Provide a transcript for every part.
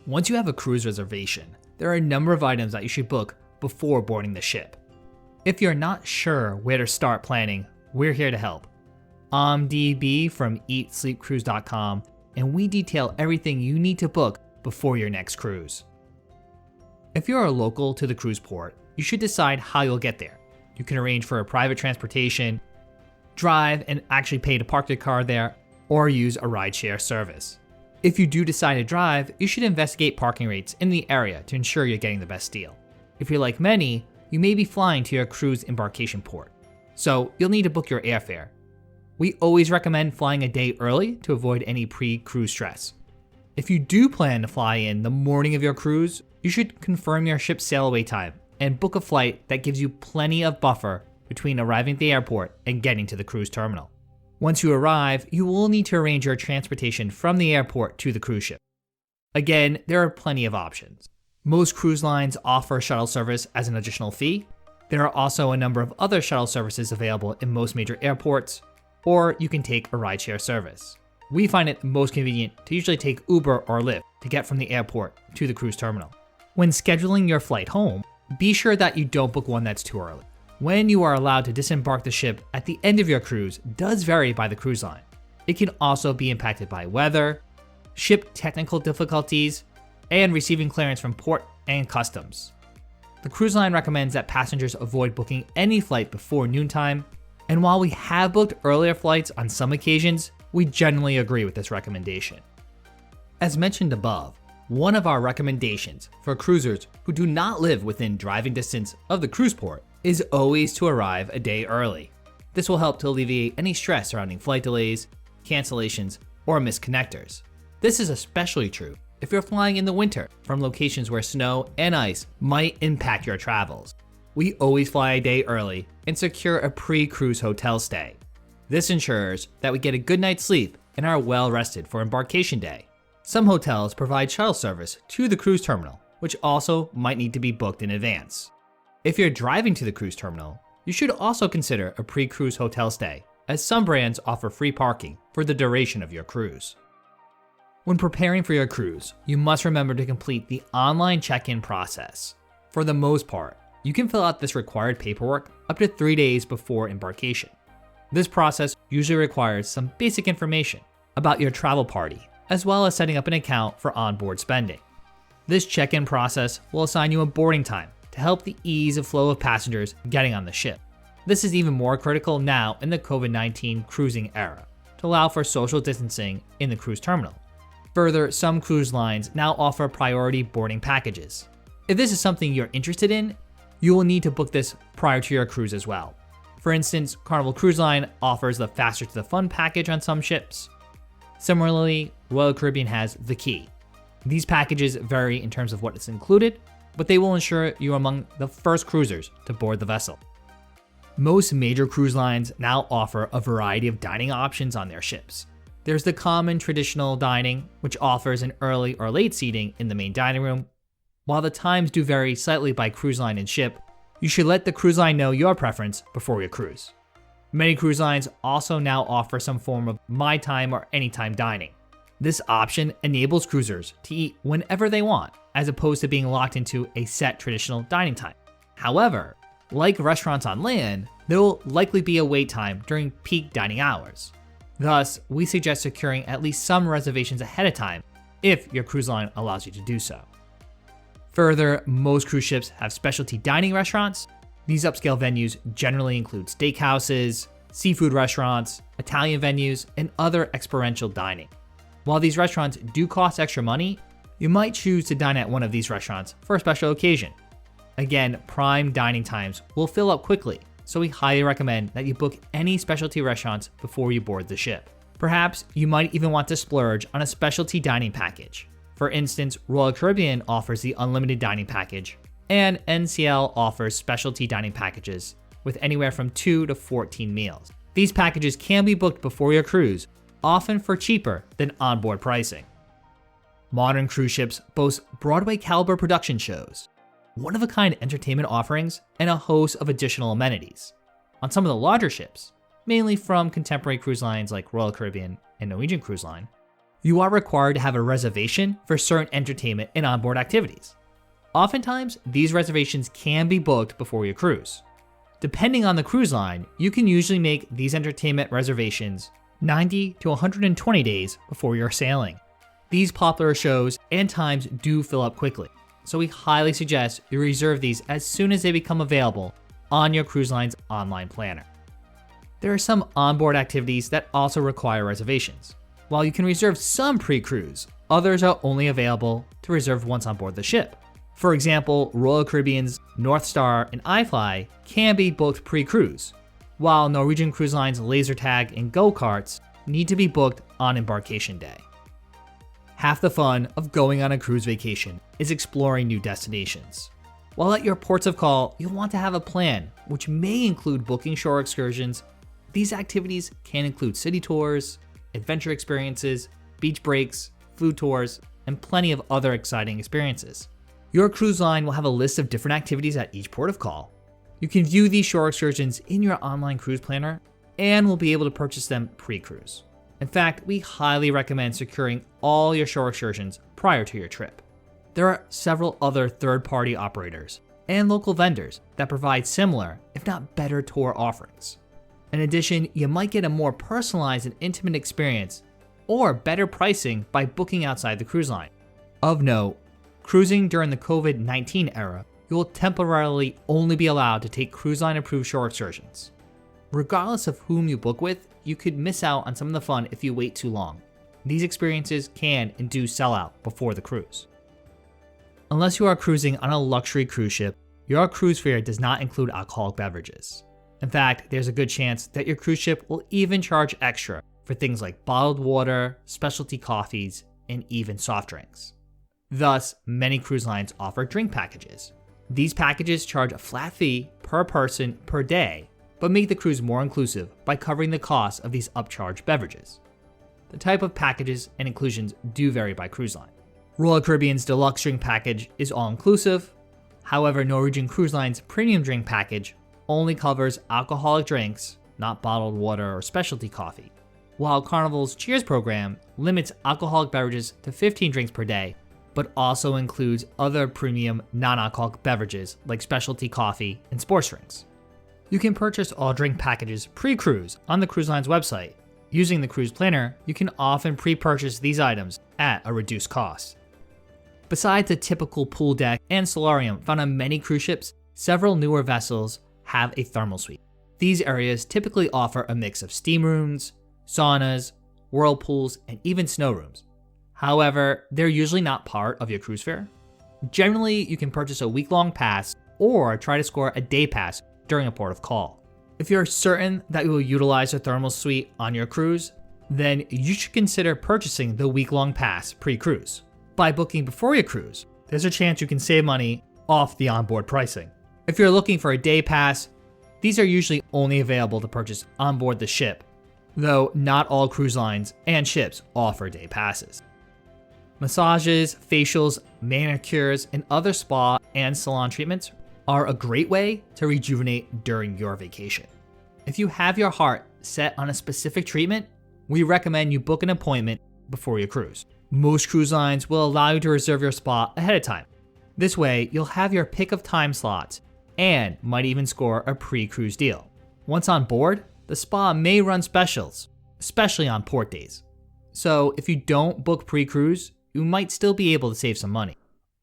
Once you have a cruise reservation, there are a number of items that you should book before boarding the ship. If you're not sure where to start planning, we're here to help. I'm DB from eatsleepcruise.com, and we detail everything you need to book before your next cruise. If you're a local to the cruise port, you should decide how you'll get there. You can arrange for a private transportation, drive and actually pay to park your car there, or use a rideshare service. If you do decide to drive, you should investigate parking rates in the area to ensure you're getting the best deal. If you're like many, you may be flying to your cruise embarkation port, so you'll need to book your airfare. We always recommend flying a day early to avoid any pre-cruise stress. If you do plan to fly in the morning of your cruise, you should confirm your ship's sail away time and book a flight that gives you plenty of buffer between arriving at the airport and getting to the cruise terminal. Once you arrive, you will need to arrange your transportation from the airport to the cruise ship. Again, there are plenty of options. Most cruise lines offer shuttle service as an additional fee. There are also a number of other shuttle services available in most major airports, or you can take a rideshare service. We find it most convenient to usually take Uber or Lyft to get from the airport to the cruise terminal. When scheduling your flight home, be sure that you don't book one that's too early. When you are allowed to disembark the ship at the end of your cruise does vary by the cruise line. It can also be impacted by weather, ship technical difficulties, and receiving clearance from port and customs. The cruise line recommends that passengers avoid booking any flight before noontime, and while we have booked earlier flights on some occasions, we generally agree with this recommendation. As mentioned above, one of our recommendations for cruisers who do not live within driving distance of the cruise port is always to arrive a day early. This will help to alleviate any stress surrounding flight delays, cancellations, or missed connectors. This is especially true if you're flying in the winter from locations where snow and ice might impact your travels. We always fly a day early and secure a pre-cruise hotel stay. This ensures that we get a good night's sleep and are well rested for embarkation day. Some hotels provide shuttle service to the cruise terminal, which also might need to be booked in advance. If you're driving to the cruise terminal, you should also consider a pre-cruise hotel stay, as some brands offer free parking for the duration of your cruise. When preparing for your cruise, you must remember to complete the online check-in process. For the most part, you can fill out this required paperwork up to 3 days before embarkation. This process usually requires some basic information about your travel party, as well as setting up an account for onboard spending. This check-in process will assign you a boarding time to help the ease of flow of passengers getting on the ship. This is even more critical now in the COVID-19 cruising era, to allow for social distancing in the cruise terminal. Further, some cruise lines now offer priority boarding packages. If this is something you're interested in, you will need to book this prior to your cruise as well. For instance, Carnival Cruise Line offers the Faster to the Fun package on some ships. Similarly, Royal Caribbean has The Key. These packages vary in terms of what is included, but they will ensure you are among the first cruisers to board the vessel. Most major cruise lines now offer a variety of dining options on their ships. There's the common traditional dining, which offers an early or late seating in the main dining room. While the times do vary slightly by cruise line and ship, you should let the cruise line know your preference before your cruise. Many cruise lines also now offer some form of My Time or Anytime dining. This option enables cruisers to eat whenever they want, as opposed to being locked into a set traditional dining time. However, like restaurants on land, there will likely be a wait time during peak dining hours. Thus, we suggest securing at least some reservations ahead of time if your cruise line allows you to do so. Further, most cruise ships have specialty dining restaurants. These upscale venues generally include steakhouses, seafood restaurants, Italian venues, and other experiential dining. While these restaurants do cost extra money, you might choose to dine at one of these restaurants for a special occasion. Again, prime dining times will fill up quickly, so we highly recommend that you book any specialty restaurants before you board the ship. Perhaps you might even want to splurge on a specialty dining package. For instance, Royal Caribbean offers the unlimited dining package, and NCL offers specialty dining packages with anywhere from 2 to 14 meals. These packages can be booked before your cruise, often for cheaper than onboard pricing. Modern cruise ships boast Broadway caliber production shows, one-of-a-kind entertainment offerings, and a host of additional amenities. On some of the larger ships, mainly from contemporary cruise lines like Royal Caribbean and Norwegian Cruise Line, You are required to have a reservation for certain entertainment and onboard activities. Oftentimes, these reservations can be booked before your cruise. Depending on the cruise line, you can usually make these entertainment reservations 90 to 120 days before you're sailing. These popular shows and times do fill up quickly, so we highly suggest you reserve these as soon as they become available on your cruise line's online planner. There are some onboard activities that also require reservations. While you can reserve some pre-cruise, others are only available to reserve once on board the ship. For example, Royal Caribbean's North Star and iFly can be booked pre-cruise, while Norwegian Cruise Line's laser tag and go-karts need to be booked on embarkation day. Half the fun of going on a cruise vacation is exploring new destinations. While at your ports of call, you'll want to have a plan, which may include booking shore excursions. These activities can include city tours, adventure experiences, beach breaks, food tours, and plenty of other exciting experiences. Your cruise line will have a list of different activities at each port of call. You can view these shore excursions in your online cruise planner and will be able to purchase them pre-cruise. In fact, we highly recommend securing all your shore excursions prior to your trip. There are several other third-party operators and local vendors that provide similar, if not better, tour offerings. In addition, you might get a more personalized and intimate experience or better pricing by booking outside the cruise line. Of note, cruising during the COVID-19 era, you will temporarily only be allowed to take cruise line approved shore excursions. Regardless of whom you book with, you could miss out on some of the fun if you wait too long. These experiences can and do sell out before the cruise. Unless you are cruising on a luxury cruise ship, your cruise fare does not include alcoholic beverages. In fact, there's a good chance that your cruise ship will even charge extra for things like bottled water, specialty coffees, and even soft drinks. Thus, many cruise lines offer drink packages. These packages charge a flat fee per person per day, but make the cruise more inclusive by covering the cost of these upcharged beverages. The type of packages and inclusions do vary by cruise line. Royal Caribbean's deluxe drink package is all-inclusive. However, Norwegian Cruise Line's premium drink package only covers alcoholic drinks, not bottled water or specialty coffee, while Carnival's Cheers program limits alcoholic beverages to 15 drinks per day, but also includes other premium non-alcoholic beverages like specialty coffee and sports drinks. You can purchase all drink packages pre-cruise on the cruise line's website. Using the cruise planner, you can often pre-purchase these items at a reduced cost. Besides the typical pool deck and solarium found on many cruise ships, several newer vessels have a thermal suite. These areas typically offer a mix of steam rooms, saunas, whirlpools, and even snow rooms. However, they're usually not part of your cruise fare. Generally, you can purchase a week-long pass or try to score a day pass during a port of call. If you're certain that you will utilize a thermal suite on your cruise, then you should consider purchasing the week-long pass pre-cruise. By booking before your cruise, there's a chance you can save money off the onboard pricing. If you're looking for a day pass, these are usually only available to purchase onboard the ship, though not all cruise lines and ships offer day passes. Massages, facials, manicures, and other spa and salon treatments are a great way to rejuvenate during your vacation. If you have your heart set on a specific treatment, we recommend you book an appointment before your cruise. Most cruise lines will allow you to reserve your spa ahead of time. This way, you'll have your pick of time slots and might even score a pre-cruise deal. Once on board, the spa may run specials, especially on port days. So if you don't book pre-cruise, you might still be able to save some money,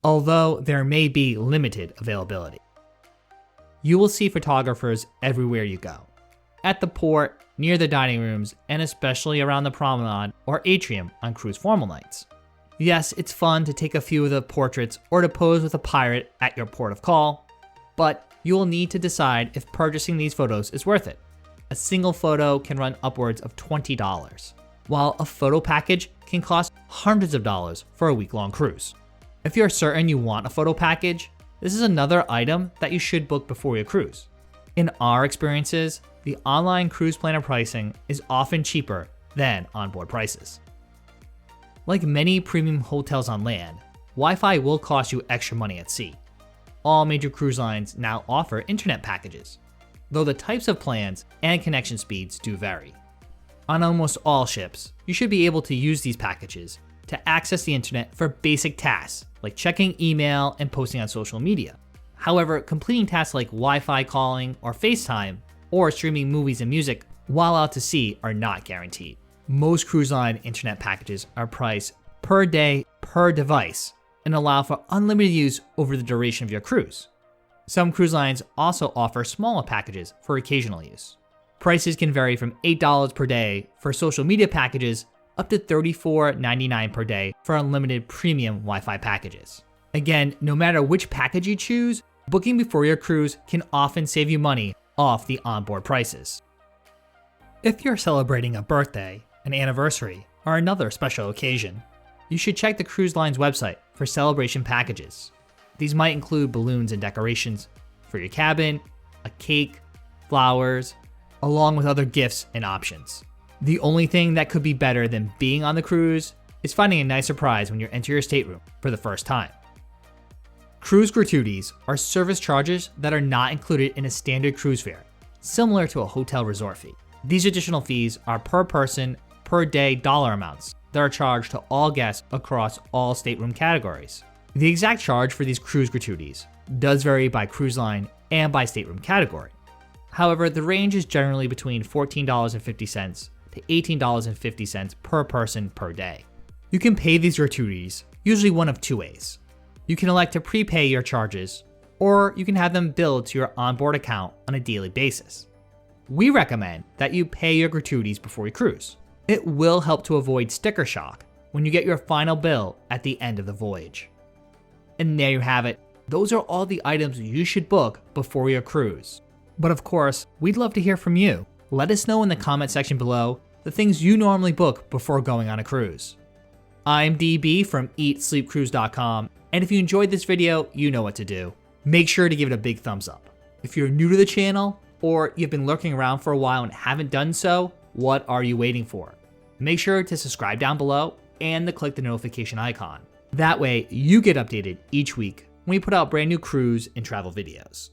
although there may be limited availability. You will see photographers everywhere you go. At the port, near the dining rooms, and especially around the promenade or atrium on cruise formal nights. Yes, it's fun to take a few of the portraits or to pose with a pirate at your port of call, but you will need to decide if purchasing these photos is worth it. A single photo can run upwards of $20, while a photo package can cost hundreds of dollars for a week-long cruise. If you're certain you want a photo package, this is another item that you should book before your cruise. In our experiences, the online cruise planner pricing is often cheaper than onboard prices. Like many premium hotels on land, Wi-Fi will cost you extra money at sea. All major cruise lines now offer internet packages, though the types of plans and connection speeds do vary. On almost all ships, you should be able to use these packages to access the internet for basic tasks like checking email and posting on social media. However, completing tasks like Wi-Fi calling or FaceTime or streaming movies and music while out to sea are not guaranteed. Most cruise line internet packages are priced per day per device and allow for unlimited use over the duration of your cruise. Some cruise lines also offer smaller packages for occasional use. Prices can vary from $8 per day for social media packages up to $34.99 per day for unlimited premium Wi-Fi packages. Again, no matter which package you choose, booking before your cruise can often save you money off the onboard prices. If you're celebrating a birthday, an anniversary, or another special occasion, you should check the cruise line's website for celebration packages. These might include balloons and decorations for your cabin, a cake, flowers, along with other gifts and options. The only thing that could be better than being on the cruise is finding a nice surprise when you enter your stateroom for the first time. Cruise gratuities are service charges that are not included in a standard cruise fare, similar to a hotel resort fee. These additional fees are per person, per day dollar amounts that are charged to all guests across all stateroom categories. The exact charge for these cruise gratuities does vary by cruise line and by stateroom category. However, the range is generally between $14.50 to $18.50 per person per day. You can pay these gratuities usually one of two ways. You can elect to prepay your charges, or you can have them billed to your onboard account on a daily basis. We recommend that you pay your gratuities before you cruise. It will help to avoid sticker shock when you get your final bill at the end of the voyage. And there you have it. Those are all the items you should book before your cruise. But of course, we'd love to hear from you. Let us know in the comment section below the things you normally book before going on a cruise. I'm DB from EatSleepCruise.com, and if you enjoyed this video, you know what to do. Make sure to give it a big thumbs up. If you're new to the channel, or you've been lurking around for a while and haven't done so, what are you waiting for? Make sure to subscribe down below and to click the notification icon. That way, you get updated each week when we put out brand new cruise and travel videos.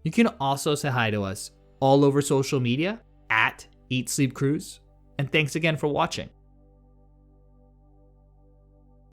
You can also say hi to us all over social media at Eat Sleep Cruise. And thanks again for watching.